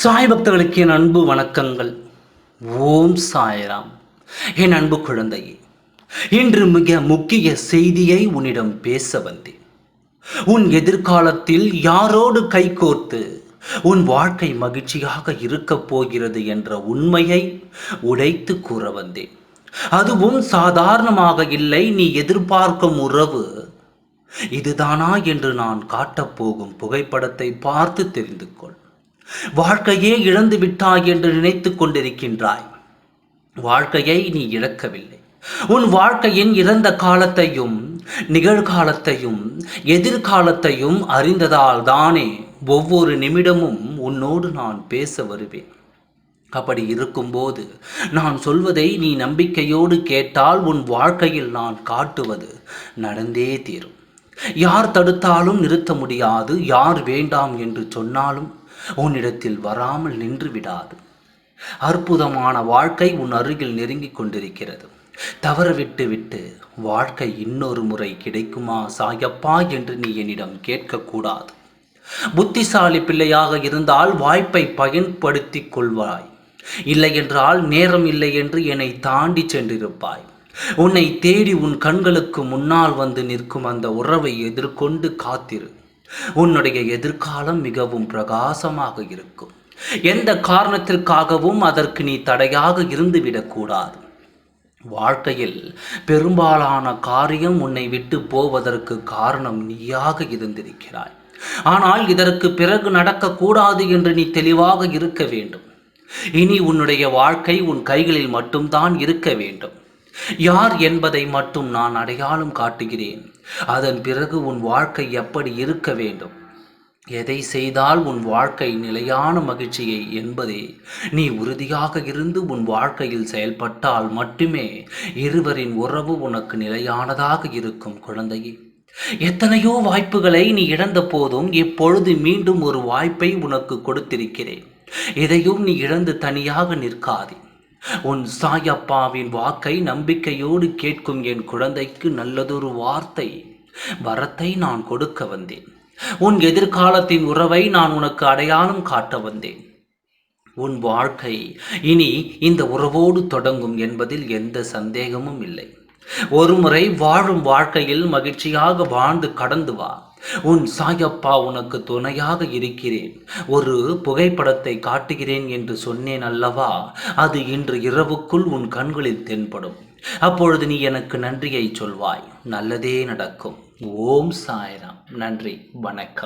சாய் பக்தர்களுக்கு என் அன்பு வணக்கங்கள். ஓம் சாய்ராம். என் அன்பு குழந்தையே, இன்று மிக முக்கிய செய்தியை உன்னிடம் பேச வந்தேன். உன் எதிர்காலத்தில் யாரோடு கைகோர்த்து உன் வாழ்க்கை மகிழ்ச்சியாக இருக்கப் போகிறது என்ற உண்மையை உடைத்து கூற வந்தேன். அதுவும் சாதாரணமாக இல்லை. நீ எதிர்பார்க்கும் உறவு இதுதானா என்று நான் காட்டப்போகும் புகைப்படத்தை பார்த்து தெரிந்து கொள். வாழ்க்கையே இழந்து விட்டாய் என்று நினைத்துக் கொண்டிருக்கின்றாய். வாழ்க்கையை நீ இழக்கவில்லை. உன் வாழ்க்கையின் இறந்த காலத்தையும் நிகழ்காலத்தையும் எதிர்காலத்தையும் அறிந்ததால் தானே ஒவ்வொரு நிமிடமும் உன்னோடு நான் பேச வருவேன். அப்படி இருக்கும்போது நான் சொல்வதை நீ நம்பிக்கையோடு கேட்டால் உன் வாழ்க்கையில் நான் காட்டுவது நடந்தே தீரும். யார் தடுத்தாலும் நிறுத்த முடியாது. யார் வேண்டாம் என்று சொன்னாலும் உன்னிடத்தில் வராமல் நின்று விடாது. அற்புதமான வாழ்க்கை உன் அருகில் நெருங்கிக் கொண்டிருக்கிறது. தவறவிட்டு விட்டு வாழ்க்கை இன்னொரு முறை கிடைக்குமா சாயப்பா என்று நீ என்னிடம் கேட்கக்கூடாது. புத்திசாலி பிள்ளையாக இருந்தால் வாய்ப்பை பயன்படுத்தி கொள்வாய். இல்லை என்றால் நேரம் இல்லை என்று என்னை தாண்டி சென்றிருப்பாய். உன்னை தேடி உன் கண்களுக்கு முன்னால் வந்து நிற்கும் அந்த உறவை எதிர்கொண்டு காத்திரு. உன்னுடைய எதிர்காலம் மிகவும் பிரகாசமாக இருக்கும். எந்த காரணத்திற்காகவும் அதற்கு நீ தடையாக இருந்துவிடக்கூடாது. வாழ்க்கையில் பெரும்பாலான காரியம் உன்னை விட்டு போவதற்கு காரணம் நீயாக இருந்திருக்கிறாய். ஆனால் இதற்கு பிறகு நடக்கக்கூடாது என்று நீ தெளிவாக இருக்க வேண்டும். இனி உன்னுடைய வாழ்க்கை உன் கைகளில் மட்டும்தான் இருக்க வேண்டும். யார் என்பதை மட்டும் நான் அடையாளம் காட்டுகிறேன். அதன் பிறகு உன் வாழ்க்கை எப்படி இருக்க வேண்டும், எதை செய்தால் உன் வாழ்க்கை நிலையான மகிழ்ச்சியை என்பதே நீ உறுதியாக இருந்து உன் வாழ்க்கையில் செயல்பட்டால் மட்டுமே இருவரின் உறவு உனக்கு நிலையானதாக இருக்கும். குழந்தையே, எத்தனையோ வாய்ப்புகளை நீ இழந்த போதும் இப்பொழுது மீண்டும் ஒரு வாய்ப்பை உனக்கு கொடுத்திருக்கிறேன். இதையும் நீ இழந்து தனியாக நிற்காதே. உன் சாயப்பாவின் வாக்கை நம்பிக்கையோடு கேட்கும் என் குழந்தைக்கு நல்லதொரு வார்த்தை வரத்தை நான் கொடுக்க வந்தேன். உன் எதிர்காலத்தின் உறவை நான் உனக்கு அடையாளம் காட்ட வந்தேன். உன் வாழ்க்கை இனி இந்த உறவோடு தொடங்கும் என்பதில் எந்த சந்தேகமும் இல்லை. ஒருமுறை வாழும் வாழ்க்கையில் மகிழ்ச்சியாக வாழ்ந்து கடந்து வா. உன் சாயப்பா உனக்கு துணையாக இருக்கிறேன். ஒரு புகைப்படத்தை காட்டுகிறேன் என்று சொன்னேன் அல்லவா? அது இன்று இரவுக்குள் உன் கண்களில் தென்படும். அப்பொழுது நீ எனக்கு நன்றியை சொல்வாய். நல்லதே நடக்கும். ஓம் சாய்ராம். நன்றி, வணக்கம்.